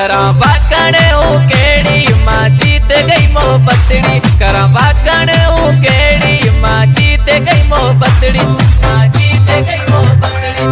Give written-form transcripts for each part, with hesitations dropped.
करा वाकण केड़ी माँ जीत गई मोहब्बतड़ी करा वाकण केड़ी माँ जीत गई मोहब्बतड़ी माँ जीत गई मोहब्बतड़ी।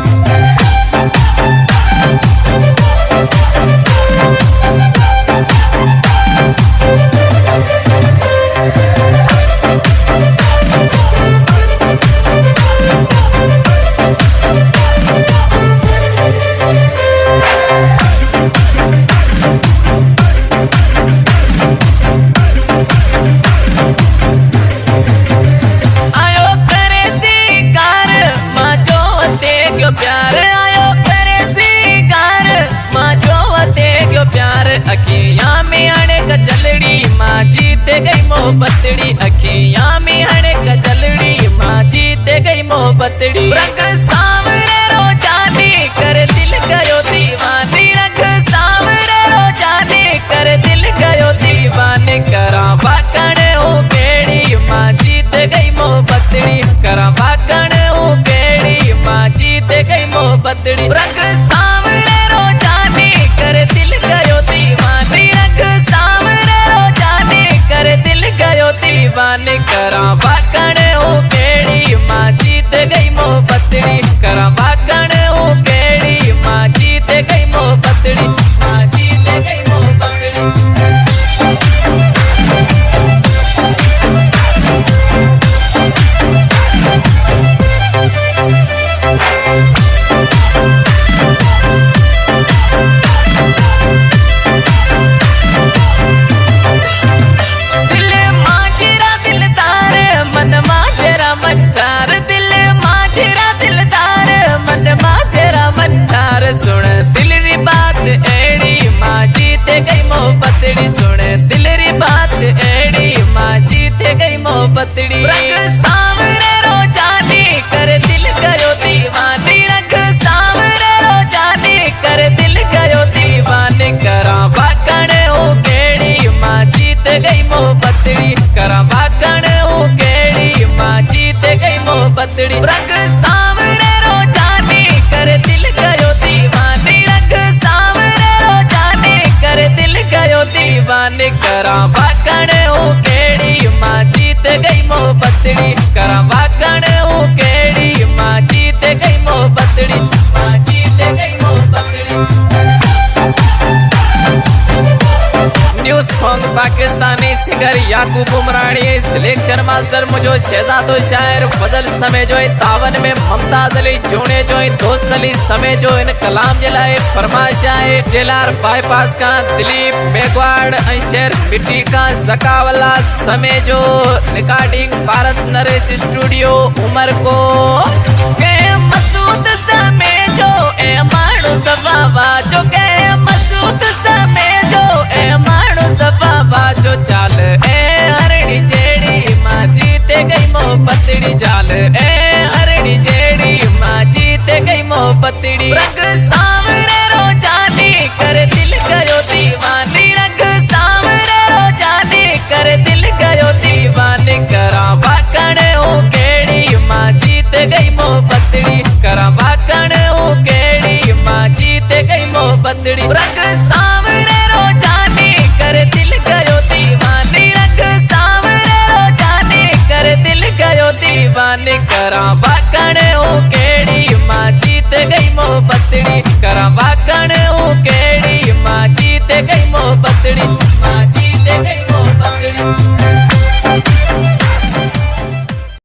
प्यार आयो करे सिंगार माँ जोवते क्यों प्यार अखियाँ में आने का जलड़ी माँ जीत गई मोहब्बतड़ी अखियाँ में आने का जलड़ी माँ जीत गई मोहब्बतड़ी। रंग सांवरे रोजानी कर दिल गयो दीवानी रंग सांवरे रोजानी कर दिल गयो दीवानी करा वाकण केड़ी माँ जीत गई मोहब्बतड़ी करा वाकण केड़ी माँ जीत गई मोहब्बतड़ी। रंग सांवरे रोजानी कर दिल गयो दीवानी रंग सांवरे रोजानी कर दिल गयो दीवानी करा वाकण केड़ी माँ जीत गई मोहब्बतड़ी करा वाकण केड़ी माँ जीत गई मोहब्बतड़ी माँ जीत गई मोहब्बतड़ी। सुन दिल री बात एड़ी माँ जीत गई मोहब्बतड़ी सुन दिल री बात एड़ी माँ जीत गई मोहब्बतड़ी। रंग सांवरे रोजानी कर दिल गयो दीवानी रंग सांवरे रोजानी कर दिल गयो दीवानी करा वाकण केड़ी माँ जीत गई मोहब्बतड़ी करा वाकण केड़ी माँ जीत गई मोहब्बतड़ी। रंग सांवरे रोजानी कर दिल गयो दीवानी रंग सांवरे रोजानी कर दिल गयो दीवानी करा वाकण केड़ी माँ जीत गई मोहब्बतड़ी करा वाकण केड़ी माँ जीत गई मोहब्बतड़ी माँ जीत गई मोहब्बतड़ी। न्यू सॉन्ग पाकिस्तानी सिंगर याकूब उमरानी सिलेक्शन मास्टर मुझो शहजादो शायर फजल समय जो तावन में मुमताज अली जोने जो दोस्त अली समय जो इन कलाम जलाए फरमाइश आए जेलार बाईपास का दिलीप मेघवाड़ अंशर मिट्टी का जकावला समय जो रिकॉर्डिंग पारस नरेश स्टूडियो उमर को के मसूद समय जो ए माणू सवावा जो के मसूद समय जो ए माणू सवावा जो चाल ए हरणी जेड़ी माँ जीत गई मोहब्बतड़ी चाल ए हरणी जेड़ी माँ जीत गई मोहब्बतड़ी। रंग सांवरे रोजानी कर दिल गयो दीवानी रंग सांवरे रोजानी कर दिल गयो दीवानी करा वाकण केड़ी माँ जीत गई मोहब्बतड़ी करा वाकण केड़ी माँ जीत गई मोहब्बतड़ी। रंग सांवरे रोजानी कर दिल गयो दीवानी रंग सांवरे रोजानी कर दिल गयो दीवानी करा वाकण केड़ी माँ जीत गई मोहब्बतड़ी करा वाकण केड़ी माँ जीत गई मोहब्बतड़ी माँ जीत गई मोहब्बतड़ी।